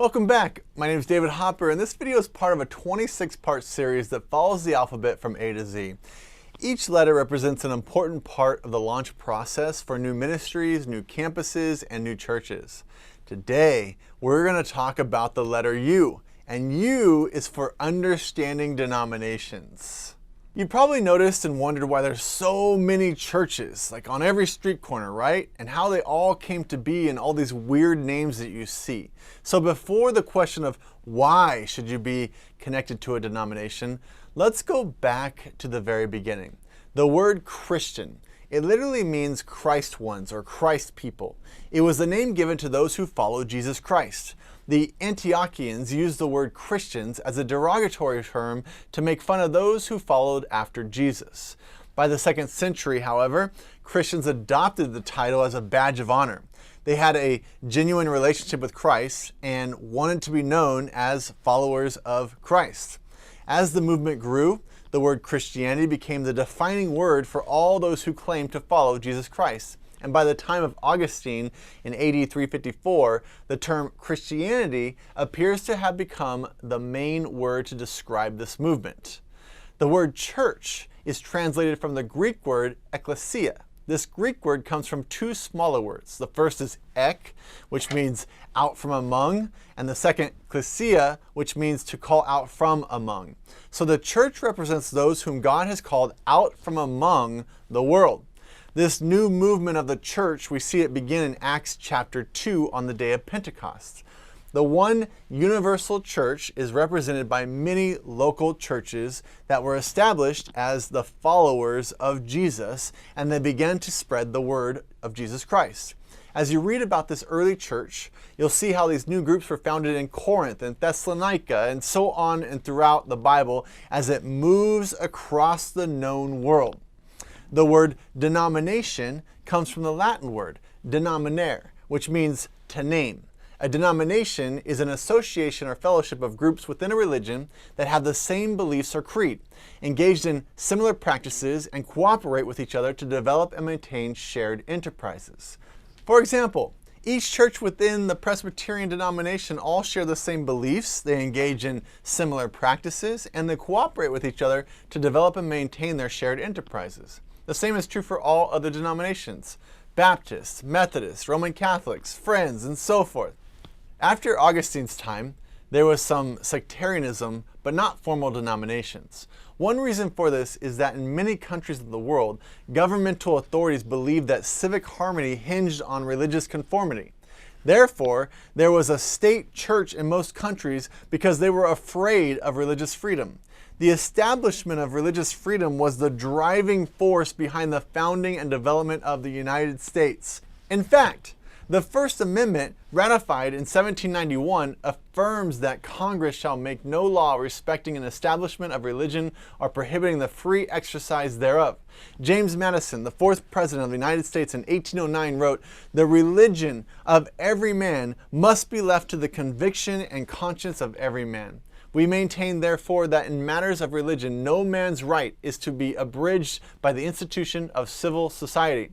Welcome back. My name is David Hopper, and this video is part of a 26-part series that follows the alphabet from A to Z. Each letter represents an important part of the launch process for new ministries, new campuses, and new churches. Today, we're going to talk about the letter U, and U is for understanding denominations. You probably noticed and wondered why there's so many churches, like on every street corner, right? And how they all came to be and all these weird names that you see. So before the question of why should you be connected to a denomination, let's go back to the very beginning. The word Christian, it literally means Christ ones or Christ people. It was the name given to those who followed Jesus Christ. The Antiochians used the word Christians as a derogatory term to make fun of those who followed after Jesus. By the 2nd century, however, Christians adopted the title as a badge of honor. They had a genuine relationship with Christ and wanted to be known as followers of Christ. As the movement grew, the word Christianity became the defining word for all those who claimed to follow Jesus Christ. And by the time of Augustine in AD 354, the term Christianity appears to have become the main word to describe this movement. The word church is translated from the Greek word ekklesia. This Greek word comes from two smaller words. The first is ek, which means out from among, and the second, klesia, which means to call out from among. So the church represents those whom God has called out from among the world. This new movement of the church, we see it begin in Acts chapter 2 on the day of Pentecost. The one universal church is represented by many local churches that were established as the followers of Jesus, and they began to spread the word of Jesus Christ. As you read about this early church, you'll see how these new groups were founded in Corinth and Thessalonica and so on and throughout the Bible as it moves across the known world. The word denomination comes from the Latin word denominare, which means to name. A denomination is an association or fellowship of groups within a religion that have the same beliefs or creed, engaged in similar practices, and cooperate with each other to develop and maintain shared enterprises. For example, each church within the Presbyterian denomination all share the same beliefs, they engage in similar practices, and they cooperate with each other to develop and maintain their shared enterprises. The same is true for all other denominations: Baptists, Methodists, Roman Catholics, Friends, and so forth. After Augustine's time, there was some sectarianism, but not formal denominations. One reason for this is that in many countries of the world, governmental authorities believed that civic harmony hinged on religious conformity. Therefore, there was a state church in most countries because they were afraid of religious freedom. The establishment of religious freedom was the driving force behind the founding and development of the United States. In fact, the First Amendment, ratified in 1791, affirms that Congress shall make no law respecting an establishment of religion or prohibiting the free exercise thereof. James Madison, the 4th President of the United States in 1809, wrote, "The religion of every man must be left to the conviction and conscience of every man. We maintain, therefore, that in matters of religion no man's right is to be abridged by the institution of civil society."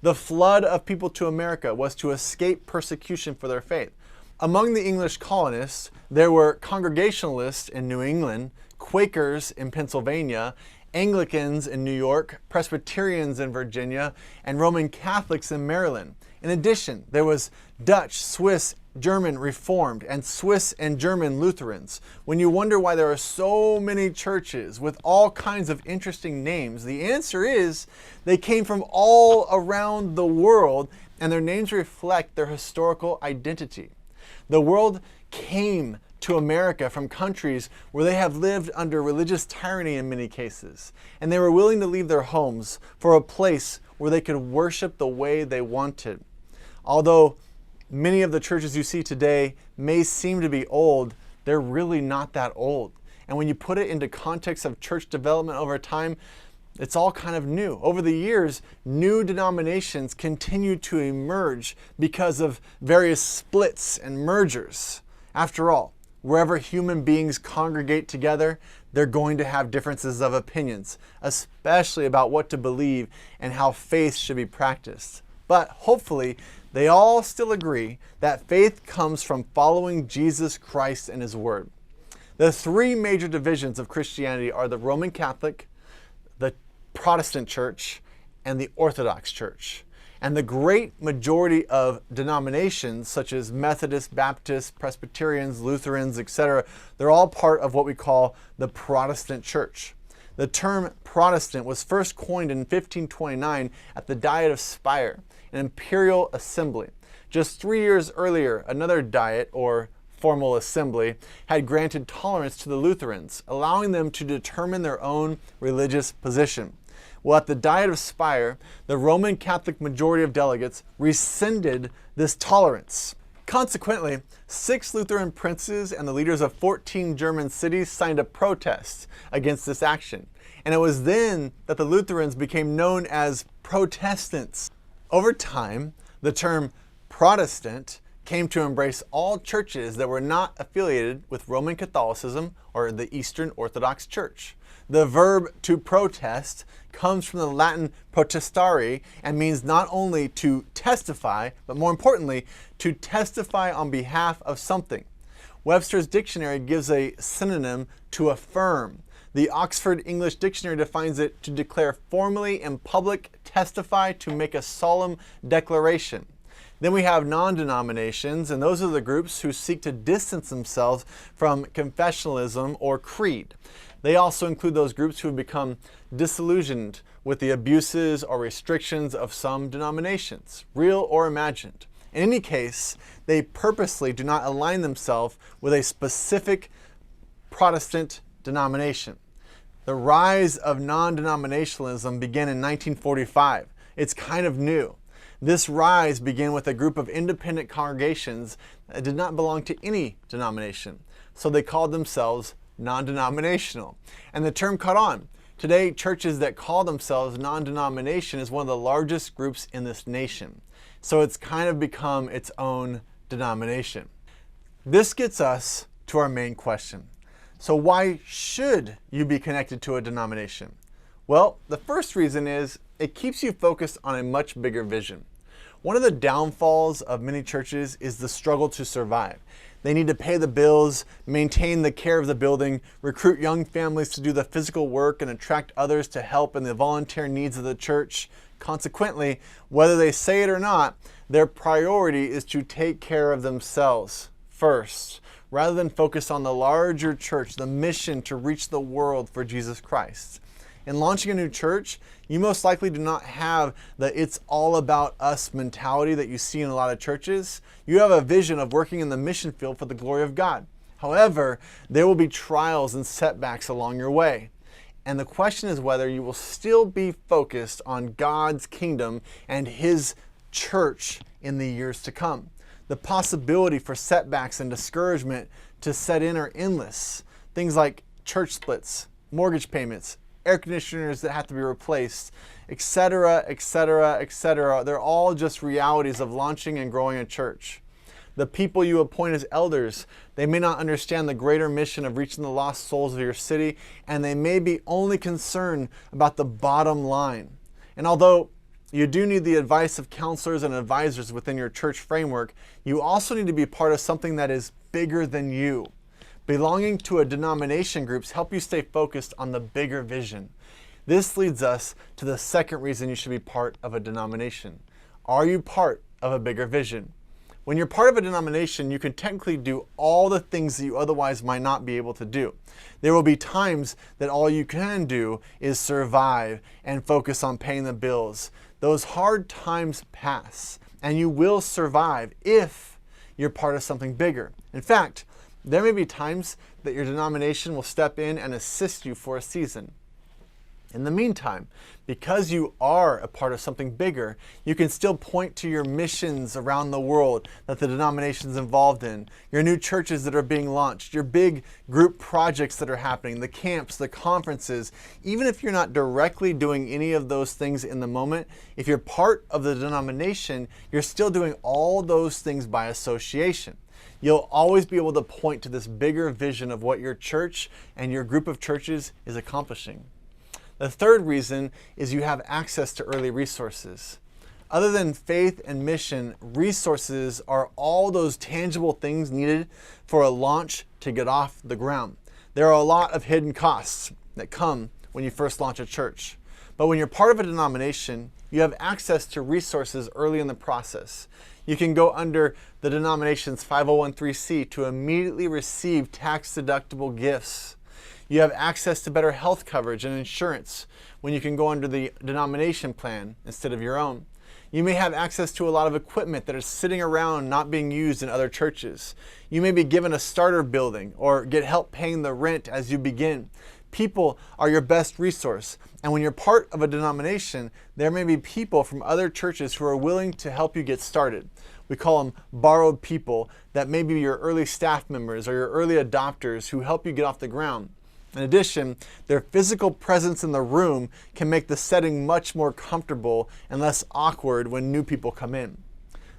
The flood of people to America was to escape persecution for their faith. Among the English colonists, there were Congregationalists in New England, Quakers in Pennsylvania, Anglicans in New York, Presbyterians in Virginia, and Roman Catholics in Maryland. In addition, there was Dutch, Swiss, German Reformed, and Swiss and German Lutherans. When you wonder why there are so many churches with all kinds of interesting names, the answer is they came from all around the world, and their names reflect their historical identity. The world came to America from countries where they have lived under religious tyranny in many cases, and they were willing to leave their homes for a place where they could worship the way they wanted. Although many of the churches you see today may seem to be old, they're really not that old. And when you put it into context of church development over time, it's all kind of new. Over the years, new denominations continue to emerge because of various splits and mergers. After all, wherever human beings congregate together, they're going to have differences of opinions, especially about what to believe and how faith should be practiced. But hopefully, they all still agree that faith comes from following Jesus Christ and His Word. The three major divisions of Christianity are the Roman Catholic, the Protestant Church, and the Orthodox Church. And the great majority of denominations, such as Methodists, Baptists, Presbyterians, Lutherans, etc., they're all part of what we call the Protestant Church. The term Protestant was first coined in 1529 at the Diet of Speyer, an imperial assembly. Just 3 years earlier, another diet, or formal assembly, had granted tolerance to the Lutherans, allowing them to determine their own religious position. Well, at the Diet of Speyer, the Roman Catholic majority of delegates rescinded this tolerance. Consequently, 6 Lutheran princes and the leaders of 14 German cities signed a protest against this action. And it was then that the Lutherans became known as Protestants. Over time, the term Protestant came to embrace all churches that were not affiliated with Roman Catholicism or the Eastern Orthodox Church. The verb to protest comes from the Latin protestare and means not only to testify, but more importantly, to testify on behalf of something. Webster's dictionary gives a synonym to affirm. The Oxford English Dictionary defines it to declare formally in public, testify, to make a solemn declaration. Then we have non-denominations, and those are the groups who seek to distance themselves from confessionalism or creed. They also include those groups who have become disillusioned with the abuses or restrictions of some denominations, real or imagined. In any case, they purposely do not align themselves with a specific Protestant denomination. The rise of non-denominationalism began in 1945. It's kind of new. This rise began with a group of independent congregations that did not belong to any denomination, so they called themselves non-denominational. And the term caught on. Today, churches that call themselves non-denomination is one of the largest groups in this nation. So it's kind of become its own denomination. This gets us to our main question. So why should you be connected to a denomination? Well, the first reason is it keeps you focused on a much bigger vision. One of the downfalls of many churches is the struggle to survive. They need to pay the bills, maintain the care of the building, recruit young families to do the physical work, and attract others to help in the volunteer needs of the church. Consequently, whether they say it or not, their priority is to take care of themselves first, rather than focus on the larger church, the mission to reach the world for Jesus Christ. In launching a new church, you most likely do not have the "it's all about us" mentality that you see in a lot of churches. You have a vision of working in the mission field for the glory of God. However, there will be trials and setbacks along your way. And the question is whether you will still be focused on God's kingdom and His church in the years to come. The possibility for setbacks and discouragement to set in are endless. Things like church splits, mortgage payments, air conditioners that have to be replaced, etc., etc., etc. They're all just realities of launching and growing a church. The people you appoint as elders, they may not understand the greater mission of reaching the lost souls of your city, and they may be only concerned about the bottom line. And although you do need the advice of counselors and advisors within your church framework, you also need to be part of something that is bigger than you. Belonging to a denomination groups help you stay focused on the bigger vision. This leads us to the second reason you should be part of a denomination. Are you part of a bigger vision? When you're part of a denomination, you can technically do all the things that you otherwise might not be able to do. There will be times that all you can do is survive and focus on paying the bills. Those hard times pass, and you will survive if you're part of something bigger. In fact, there may be times that your denomination will step in and assist you for a season. In the meantime, because you are a part of something bigger, you can still point to your missions around the world that the denomination is involved in, your new churches that are being launched, your big group projects that are happening, the camps, the conferences. Even if you're not directly doing any of those things in the moment, if you're part of the denomination, you're still doing all those things by association. You'll always be able to point to this bigger vision of what your church and your group of churches is accomplishing. The third reason is you have access to early resources. Other than faith and mission, resources are all those tangible things needed for a launch to get off the ground. There are a lot of hidden costs that come when you first launch a church. But when you're part of a denomination, you have access to resources early in the process. You can go under the denomination's 501(c) to immediately receive tax-deductible gifts. You have access to better health coverage and insurance when you can go under the denomination plan instead of your own. You may have access to a lot of equipment that is sitting around not being used in other churches. You may be given a starter building or get help paying the rent as you begin. People are your best resource. And when you're part of a denomination, there may be people from other churches who are willing to help you get started. We call them borrowed people that may be your early staff members or your early adopters who help you get off the ground. In addition, their physical presence in the room can make the setting much more comfortable and less awkward when new people come in.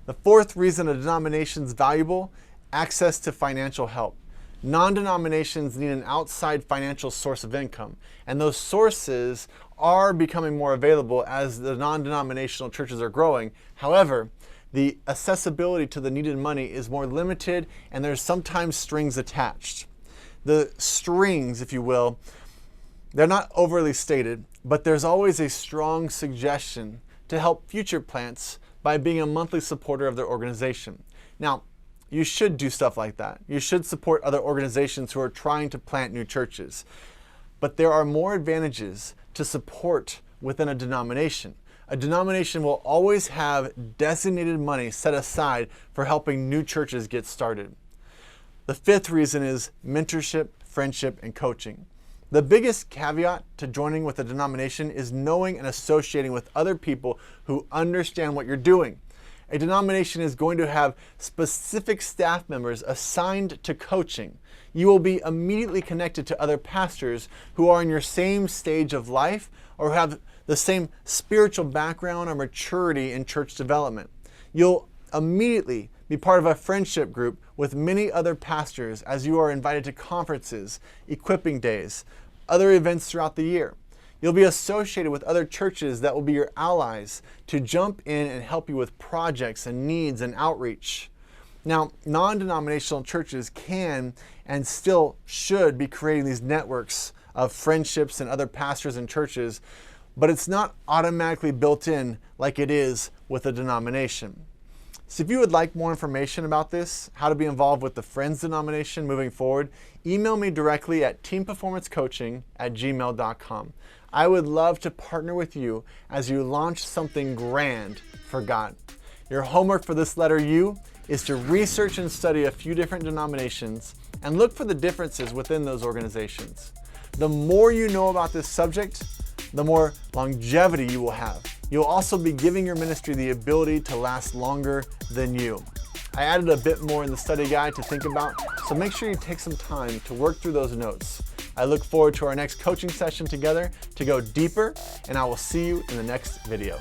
The fourth reason a denomination is valuable: access to financial help. Non-denominations need an outside financial source of income, and those sources are becoming more available as the non-denominational churches are growing. However, the accessibility to the needed money is more limited, and there's sometimes strings attached. The strings, if you will, they're not overly stated, but there's always a strong suggestion to help future plants by being a monthly supporter of their organization. Now, you should do stuff like that. You should support other organizations who are trying to plant new churches. But there are more advantages to support within a denomination. A denomination will always have designated money set aside for helping new churches get started. The fifth reason is mentorship, friendship, and coaching. The biggest caveat to joining with a denomination is knowing and associating with other people who understand what you're doing. A denomination is going to have specific staff members assigned to coaching. You will be immediately connected to other pastors who are in your same stage of life or have the same spiritual background or maturity in church development. You'll immediately be part of a friendship group with many other pastors as you are invited to conferences, equipping days, other events throughout the year. You'll be associated with other churches that will be your allies to jump in and help you with projects and needs and outreach. Now, non-denominational churches can and still should be creating these networks of friendships and other pastors and churches, but it's not automatically built in like it is with a denomination. So if you would like more information about this, how to be involved with the Friends denomination moving forward, email me directly at teamperformancecoaching@gmail.com. I would love to partner with you as you launch something grand for God. Your homework for this letter U is to research and study a few different denominations and look for the differences within those organizations. The more you know about this subject, the more longevity you will have. You'll also be giving your ministry the ability to last longer than you. I added a bit more in the study guide to think about, so make sure you take some time to work through those notes. I look forward to our next coaching session together to go deeper, and I will see you in the next video.